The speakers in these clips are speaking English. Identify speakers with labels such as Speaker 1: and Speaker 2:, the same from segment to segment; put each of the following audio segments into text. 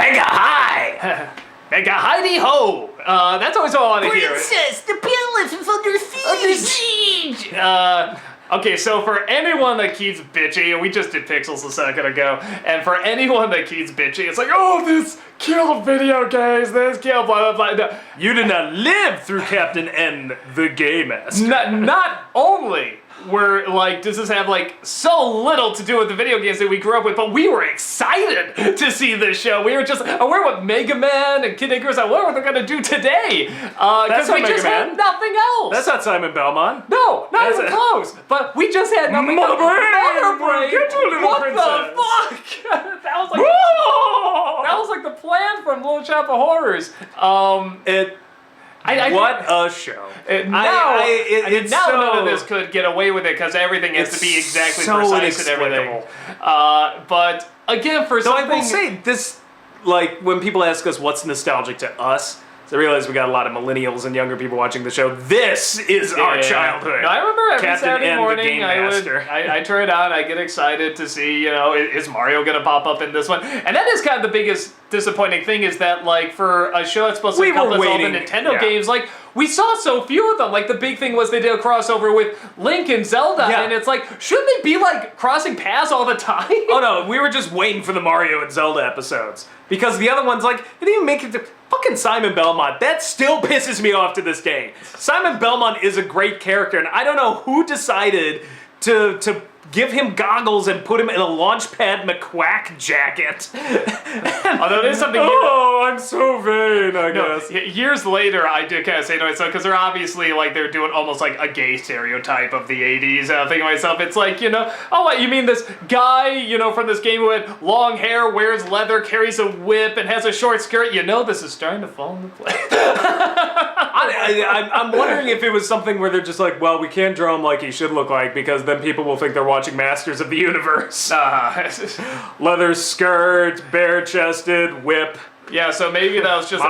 Speaker 1: Mega high!
Speaker 2: Mega Heidi Ho! That's always all I want to hear.
Speaker 1: Princess, the palace is under siege!
Speaker 2: Okay, so for anyone that keeps bitching, and we just did Pixels a second ago, and for anyone that keeps bitching, it's like, oh, this killed video games, this killed blah, blah, blah. No.
Speaker 3: You did not live through Captain N, the Gay Master.
Speaker 2: Not only were, like, does this have, like, so little to do with the video games that we grew up with, but we were excited to see this show. We were just aware what Mega Man and Kid Icarus and what were they going to do today. Because we just had nothing else.
Speaker 3: That's not Simon Belmont.
Speaker 2: No, not even close. But we just had nothing else. Mother Brain!
Speaker 3: Get to a little
Speaker 2: what
Speaker 3: princess.
Speaker 2: the fuck? that was like the plan from Little Shop of Horrors.
Speaker 3: What a show.
Speaker 2: Now none of this could get away with it because everything has to be exactly
Speaker 3: so
Speaker 2: precise and everything. But again, for something...
Speaker 3: I will say this, like, when people ask us what's nostalgic to us, I realize we got a lot of millennials and younger people watching the show. This is our childhood.
Speaker 2: No, I remember every
Speaker 3: Captain
Speaker 2: Saturday
Speaker 3: N,
Speaker 2: morning I turn it on, I get excited to see, you know, is Mario gonna pop up in this one? And that is kind of the biggest disappointing thing is that, like, for a show that's supposed to encompass all the Nintendo games, like, we saw so few of them. Like, the big thing was they did a crossover with Link and Zelda, and it's like, shouldn't they be, like, crossing paths all the time?
Speaker 3: Oh, no, we were just waiting for the Mario and Zelda episodes. Because the other ones, like, it didn't even make it to... Fucking Simon Belmont, that still pisses me off to this day. Simon Belmont is a great character, and I don't know who decided to give him goggles and put him in a Launchpad McQuack jacket.
Speaker 2: Although it is something...
Speaker 3: I'm so vain, I guess.
Speaker 2: Years later, I did kind of say to myself, because they're obviously, like, they're doing almost like a gay stereotype of the 80s, and I'm thinking to myself, it's like, you know, oh, what, you mean this guy, you know, from this game who had long hair, wears leather, carries a whip, and has a short skirt? You know this is starting to fall into place.
Speaker 3: I'm wondering if it was something where they're just like, well, we can't draw him like he should look like, because then people will think they're watching Masters of the Universe. Leather skirt, bare-chested, whip.
Speaker 2: Yeah, so maybe that was just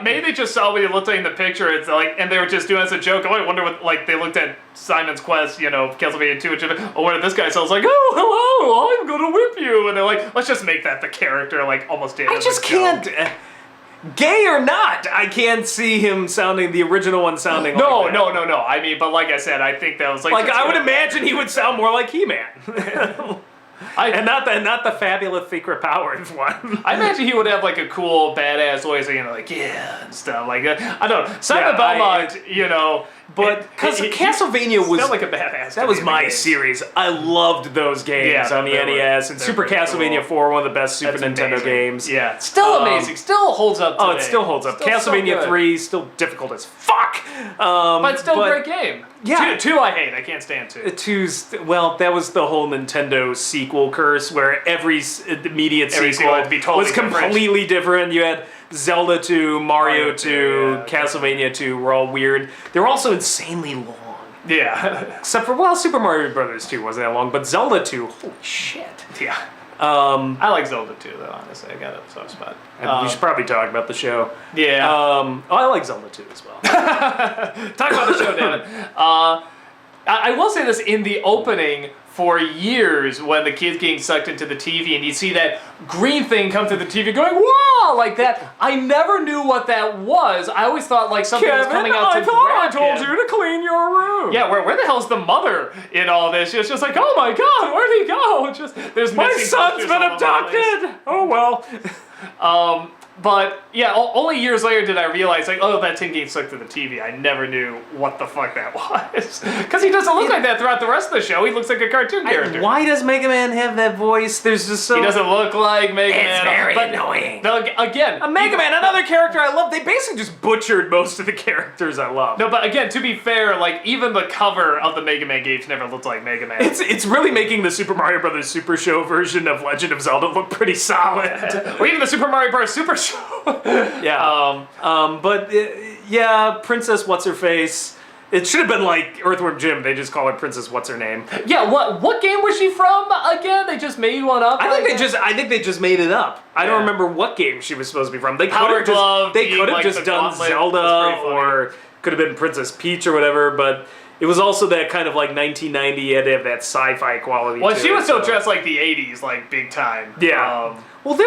Speaker 2: maybe they just saw what he looked like in the picture. It's like, and they were just doing it as a joke. Oh, I wonder what, like, they looked at Simon's Quest, you know, Castlevania 2, and oh, what did this guy sounds like? Oh, hello, I'm gonna whip you, and they're like, let's just make that the character, like, almost did.
Speaker 3: I just can't. Gay or not, I can't see him sounding, the original one sounding like that.
Speaker 2: No. I mean, but like I said, I think that was like...
Speaker 3: Like, I would imagine he would sound more like He-Man. And not the fabulous secret powers one.
Speaker 2: I imagine he would have, like, a cool, badass voice, you know, like, yeah, and stuff like that. I don't know. Simon Belmont, you know...
Speaker 3: But because Castlevania was
Speaker 2: like a badass.
Speaker 3: That was my series. I loved those games on the NES and Super Castlevania 4, one of the best Super Nintendo games.
Speaker 2: Yeah, still amazing. Still holds up today.
Speaker 3: Oh, it still holds up. Castlevania 3 still difficult as fuck.
Speaker 2: But still a great game.
Speaker 3: Yeah,
Speaker 2: 2 I hate. I can't stand 2.
Speaker 3: 2's, well, that was the whole Nintendo sequel curse where every immediate sequel
Speaker 2: had to be totally
Speaker 3: was completely different. You had Zelda 2, Mario 2, Castlevania 2 were all weird. They were also insanely long.
Speaker 2: Yeah.
Speaker 3: Except for, well, Super Mario Brothers 2 wasn't that long, but Zelda 2, holy shit.
Speaker 2: Yeah. I like Zelda 2, though, honestly. I got a soft spot.
Speaker 3: We should probably talk about the show.
Speaker 2: Yeah.
Speaker 3: I like Zelda 2 as well.
Speaker 2: Talk about the show, David. I will say this, in the opening, for years, when the kid's getting sucked into the TV and you see that green thing come through the TV going, whoa, like that, I never knew what that was. I always thought, like, something was coming out to grab
Speaker 3: I told you to clean your room.
Speaker 2: Yeah, where the hell's the mother in all this? It's just like, oh my god, where'd he go? There's
Speaker 3: my son's been abducted! Oh well.
Speaker 2: But, yeah, only years later did I realize, like, oh, that tin game sucked to the TV. I never knew what the fuck that was. Because he doesn't look like that throughout the rest of the show. He looks like a cartoon character.
Speaker 3: Why does Mega Man have that voice? There's just so...
Speaker 2: He doesn't look like Mega Man.
Speaker 3: It's very annoying.
Speaker 2: No, again...
Speaker 3: A Mega Man, another character I love. They basically just butchered most of the characters I love.
Speaker 2: No, but again, to be fair, like, even the cover of the Mega Man games never looked like Mega Man.
Speaker 3: It's really making the Super Mario Brothers Super Show version of Legend of Zelda look pretty solid.
Speaker 2: Or even the Super Mario Bros. Super Show.
Speaker 3: Yeah. Yeah, Princess What's-Her-Face. It should have been like Earthworm Jim. They just call her Princess What's-Her-Name.
Speaker 2: Yeah, what game was she from again? They just made one up?
Speaker 3: I think they just made it up. I don't remember what game she was supposed to be from. They could have just done Zelda or could have been Princess Peach or whatever, but it was also that kind of like 1990, you had to have that sci-fi quality.
Speaker 2: Well,
Speaker 3: to
Speaker 2: she
Speaker 3: it,
Speaker 2: was still dressed like the 80s, like big time.
Speaker 3: Yeah. Well,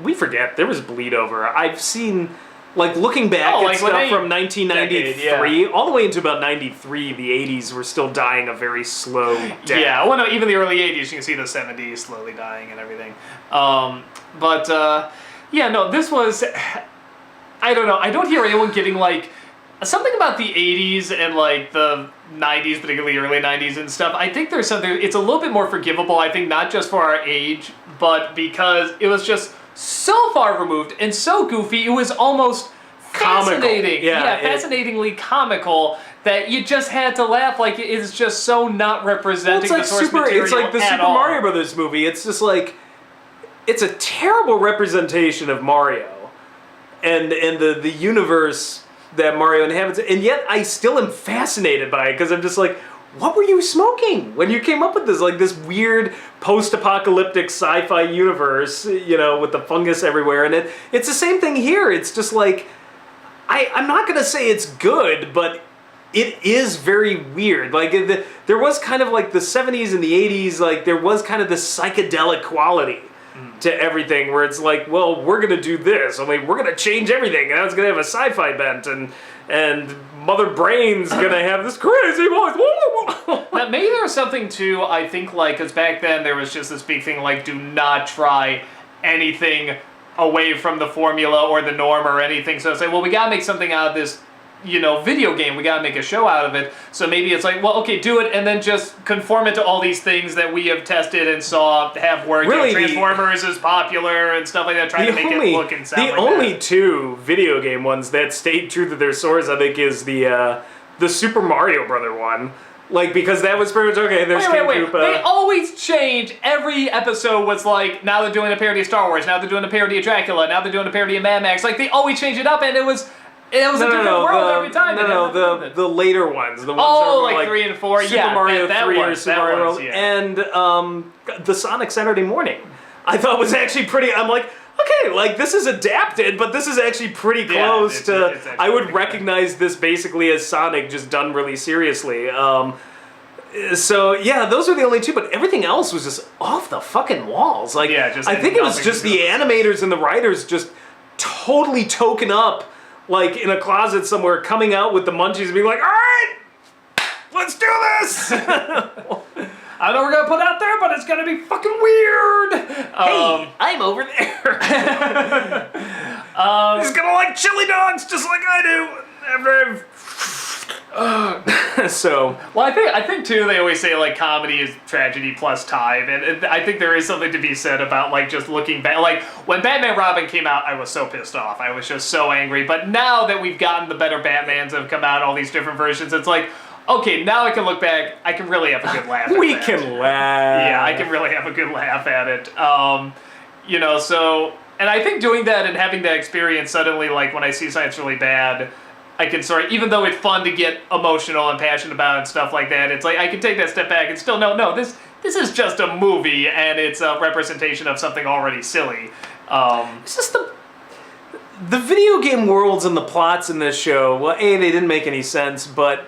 Speaker 3: we forget, there was bleed over. I've seen, like, looking back at stuff from 1993, all the way into about 93, the 80s were still dying a very slow death.
Speaker 2: Yeah, well, no, even the early 80s, you can see the 70s slowly dying and everything. This was, I don't know, I don't hear anyone getting, like, something about the 80s and, like, the 90s, particularly early 90s and stuff. I think there's something, it's a little bit more forgivable, I think, not just for our age, but because it was just so far removed and so goofy, it was almost fascinating. Fascinatingly comical that you just had to laugh. Like, it is just so not representing the source material.
Speaker 3: It's like the Super Mario Brothers movie. It's just like, it's a terrible representation of Mario and the universe that Mario inhabits, and yet I still am fascinated by it because I'm just like, what were you smoking when you came up with this? Like this weird post-apocalyptic sci-fi universe, you know, with the fungus everywhere, and it's the same thing here. It's just like, I'm not gonna say it's good, but it is very weird. Like there was kind of like the 70s and the 80s, like there was kind of this psychedelic quality to everything where it's like, well, we're gonna do this, I mean, we're gonna change everything, and now it's gonna have a sci-fi bent, and Mother Brain's gonna have this crazy voice.
Speaker 2: Now, maybe there was something too, I think, like, because back then there was just this big thing, like, do not try anything away from the formula or the norm or anything. So it's like, well, we gotta make something out of this, you know, video game. We gotta make a show out of it. So maybe it's like, well, okay, do it, and then just conform it to all these things that we have tested and saw have worked.
Speaker 3: Really,
Speaker 2: you know, Transformers is popular and stuff like that. Trying to make it look and sound like that.
Speaker 3: The only two video game ones that stayed true to their source, I think, is the Super Mario Brother one. Like, because that was pretty much, okay, there's King Koopa.
Speaker 2: They always change. Every episode was like, now they're doing a parody of Star Wars, now they're doing a parody of Dracula, now they're doing a parody of Mad Max. Like, they always change it up, and it was a different world every time.
Speaker 3: The later ones. The ones
Speaker 2: that were like 3 and 4,
Speaker 3: Super Mario 3 or Super Mario World. And the Sonic Saturday Morning, I thought was actually pretty, I'm like, okay, like, this is adapted, but this is actually pretty close to, I would recognize this basically as Sonic, just done really seriously. So, yeah, those are the only two, but everything else was just off the fucking walls. Like, I think it was just the animators and the writers just totally token up, like, in a closet somewhere, coming out with the munchies and being like, all right, let's do this!
Speaker 2: I know we're gonna put out there, but it's gonna be fucking weird.
Speaker 3: Hey, I'm over there. He's gonna like chili dogs just like I do. After so,
Speaker 2: well, I think too. They always say like comedy is tragedy plus time, and I think there is something to be said about like just looking back. Like when Batman Robin came out, I was so pissed off. I was just so angry. But now that we've gotten the better Batmans that have come out, all these different versions, it's like, okay, now I can look back. I can really have a good laugh.
Speaker 3: We can laugh.
Speaker 2: Yeah, I can really have a good laugh at it. You know, so, and I think doing that and having that experience suddenly, like when I see something that's really bad, I can sort of, even though it's fun to get emotional and passionate about and stuff like that, it's like I can take that step back and still no, this is just a movie and it's a representation of something already silly.
Speaker 3: It's just the video game worlds and the plots in this show. Well, they didn't make any sense, but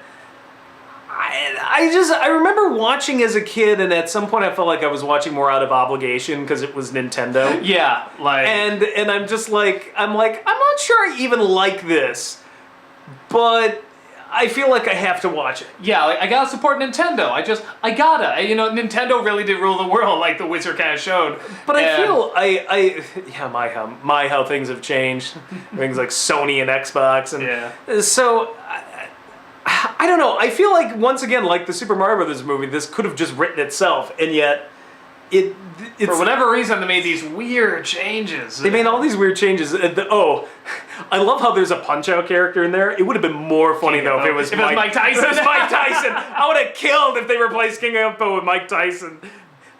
Speaker 3: I remember watching as a kid, and at some point I felt like I was watching more out of obligation because it was Nintendo.
Speaker 2: Yeah, like,
Speaker 3: and I'm just like, I'm not sure I even like this, but I feel like I have to watch it.
Speaker 2: Yeah, like, I gotta support Nintendo. I gotta. You know, Nintendo really did rule the world, like the Wizard kind of showed.
Speaker 3: But I feel, my how things have changed. Things like Sony and Xbox, and so. I don't know. I feel like, once again, like the Super Mario Brothers movie, this could have just written itself, and yet it's...
Speaker 2: For whatever reason, they made these weird changes.
Speaker 3: They made all these weird changes. I love how there's a Punch-Out character in there. It would have been more funny, though, if it was Mike Tyson. If it was Mike Tyson. I would have killed if they replaced King Koopa with Mike Tyson.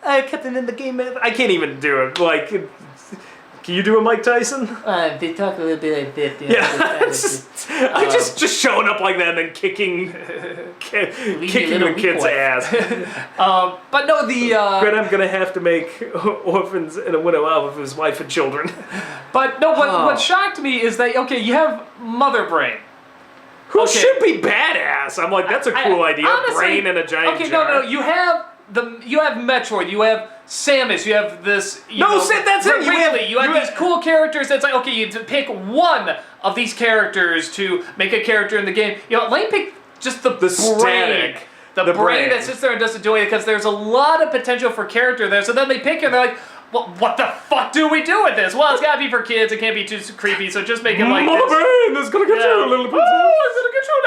Speaker 3: I kept him in the game. I can't even do it. Like... Can you do a Mike Tyson?
Speaker 1: They talk a little bit like that.
Speaker 3: I just showing up like that and then kicking the kid's ass.
Speaker 2: But no,
Speaker 3: Gren, I'm gonna have to make orphans and a widow out of his wife and children.
Speaker 2: But no, what shocked me is that, okay, you have Mother Brain,
Speaker 3: Who should be badass? I'm like, that's a cool idea.
Speaker 2: Honestly,
Speaker 3: Brain in a giant jar.
Speaker 2: No. You have Metroid. You have Samus. You have this.
Speaker 3: That's it.
Speaker 2: You have these cool characters. That's like, okay, you pick one of these characters to make a character in the game. Lane picked just the brain.
Speaker 3: Static.
Speaker 2: The brain that sits there and doesn't do anything, because there's a lot of potential for character there. So then they pick it and they're like, well, what the fuck do we do with this? Well, it's gotta be for kids. It can't be too creepy, so just make it like
Speaker 3: Mother brain is gonna get you, little princess.
Speaker 2: It's gonna get you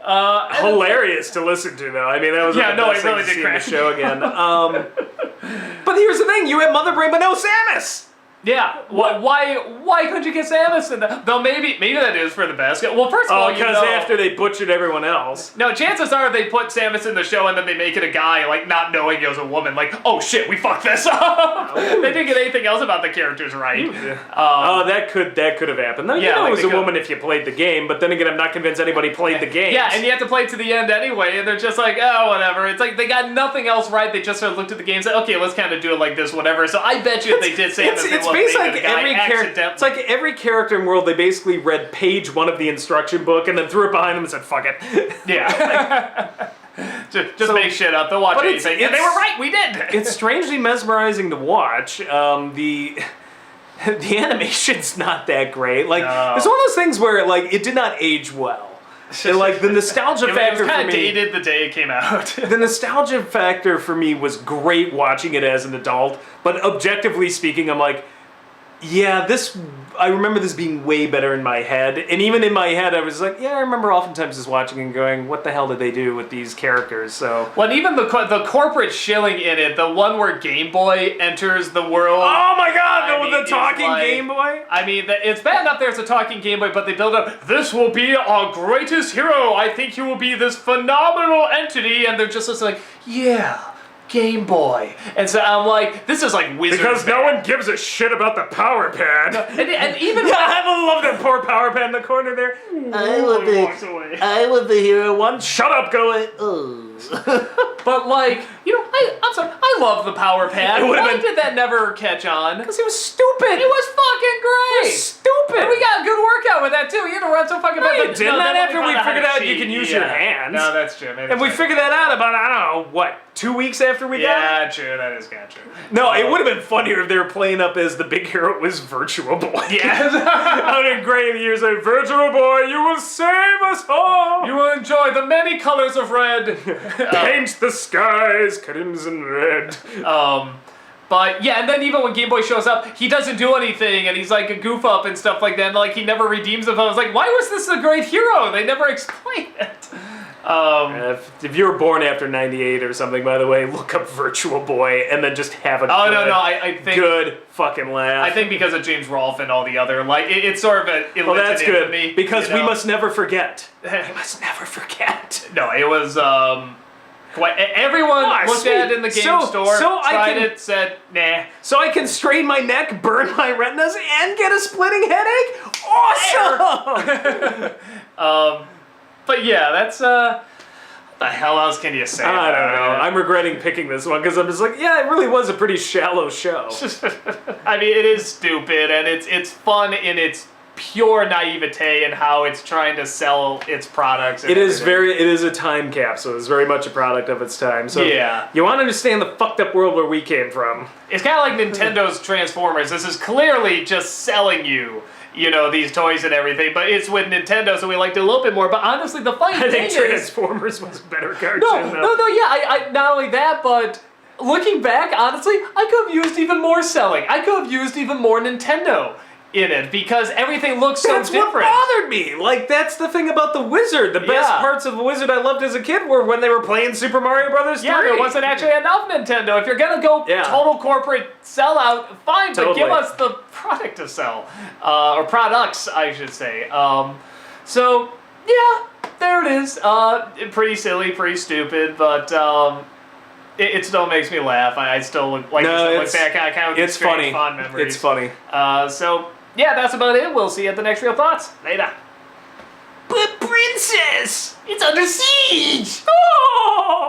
Speaker 2: now.
Speaker 3: Hilarious to listen to, though. I mean, that was
Speaker 2: it really did
Speaker 3: crack the show again. But here's the thing: you have Mother Brain, but no Samus.
Speaker 2: Yeah. Why couldn't you get Samus in that? Though maybe that is for the best. Well, first of all,
Speaker 3: because after they butchered everyone else.
Speaker 2: No, chances are they put Samus in the show and then they make it a guy, like not knowing it was a woman. Like, oh shit, we fucked this up. They didn't get anything else about the characters right.
Speaker 3: That could have happened. It was a woman if you played the game. But then again, I'm not convinced anybody played the game.
Speaker 2: Yeah, and you have to play it to the end anyway. And they're just like, oh, whatever. It's like they got nothing else right. They just sort of looked at the game and said, okay, let's kind of do it like this, whatever. So I bet you if they did Samus,
Speaker 3: it's like every character in World, they basically read page 1 of the instruction book and then threw it behind them and said, fuck it.
Speaker 2: Yeah. just make shit up. They'll watch anything. And they were right, we did.
Speaker 3: It's strangely mesmerizing to watch. The animation's not that great. Like, it's one of those things where, like, it did not age well. And, like, the nostalgia factor for me... It was kind of dated
Speaker 2: the day it came out.
Speaker 3: The nostalgia factor for me was great watching it as an adult, but objectively speaking, I'm like, yeah, I remember this being way better in my head. And even in my head, I was like, yeah, I remember oftentimes just watching and going, what the hell did they do with these characters? So,
Speaker 2: well, even the corporate shilling in it, the one where Game Boy enters the world.
Speaker 3: Oh my god, the talking Game Boy?
Speaker 2: I mean, it's bad enough there's a talking Game Boy, but they build up, this will be our greatest hero. I think you will be this phenomenal entity. And they're just like, yeah. Game Boy. And so I'm like, this is like Wizard
Speaker 3: Because no one gives a shit about the power pad.
Speaker 2: And even
Speaker 3: I love that poor power pad in the corner there.
Speaker 1: I was the hero once.
Speaker 3: Shut up, go away.
Speaker 2: But like, I'm sorry, I love the power pad. Why did that never catch on?
Speaker 3: Because it was stupid.
Speaker 2: It was fucking great.
Speaker 3: It was stupid.
Speaker 2: And we got a good workout with that too. You had to run so fucking fast.
Speaker 3: No, you didn't. Not after we figured out you can use your hands.
Speaker 2: No, that's true.
Speaker 3: And we figured that out about, I don't know, what, 2 weeks after we got it?
Speaker 2: Yeah, true. That is kind of true.
Speaker 3: No, it would have been funnier if they were playing up as the big hero was Virtual Boy.
Speaker 2: Yeah.
Speaker 3: That would have been great if you were saying, Virtual Boy, you will save us all.
Speaker 2: You will enjoy the many colors of red.
Speaker 3: Paint the skies crimson red.
Speaker 2: But yeah, and then even when Game Boy shows up, he doesn't do anything, and he's like a goof up and stuff like that, and like he never redeems himself. I was like, why was this a great hero? They never explain it.
Speaker 3: If you were born after 98 or something, by the way, look up Virtual Boy and then just have a
Speaker 2: I think
Speaker 3: good fucking laugh.
Speaker 2: I think because of James Rolfe and all the other, like, it's sort of
Speaker 3: that's good,
Speaker 2: infamy,
Speaker 3: because we must never forget. We must never forget.
Speaker 2: No, it was, everyone looked at it in the game store, tried it, said, nah.
Speaker 3: So I can strain my neck, burn my retinas, and get a splitting headache? Awesome!
Speaker 2: But yeah, that's, what the hell else can you say?
Speaker 3: I don't know. I'm regretting picking this one because I'm just like, yeah, it really was a pretty shallow show.
Speaker 2: I mean, it is stupid, and it's fun in its pure naivete and how it's trying to sell its products.
Speaker 3: It is a time capsule. It's very much a product of its time. So
Speaker 2: yeah.
Speaker 3: You want to understand the fucked up world where we came from.
Speaker 2: It's kind of like Nintendo's Transformers. This is clearly just selling you these toys and everything, but it's with Nintendo, so we liked it a little bit more. But honestly, the funny thing is...
Speaker 3: I think Transformers was a better cartoon,
Speaker 2: I not only that, but looking back, honestly, I could have used even more selling. I could have used even more Nintendo in it, because everything looks so different.
Speaker 3: That's what bothered me. Like, that's the thing about the Wizard. The best parts of the Wizard I loved as a kid were when they were playing Super Mario Brothers 3.
Speaker 2: Yeah, there wasn't actually enough Nintendo. If you're gonna go total corporate sellout, fine, but give us the product to sell. Or products, I should say. So, yeah, there it is. Pretty silly, pretty stupid, but it still makes me laugh. I still look back. I kind of
Speaker 3: it's funny.
Speaker 2: Fond memories.
Speaker 3: It's funny.
Speaker 2: So yeah, that's about it. We'll see you at the next Real Thoughts. Later.
Speaker 1: But Princess, it's under siege.
Speaker 3: Oh!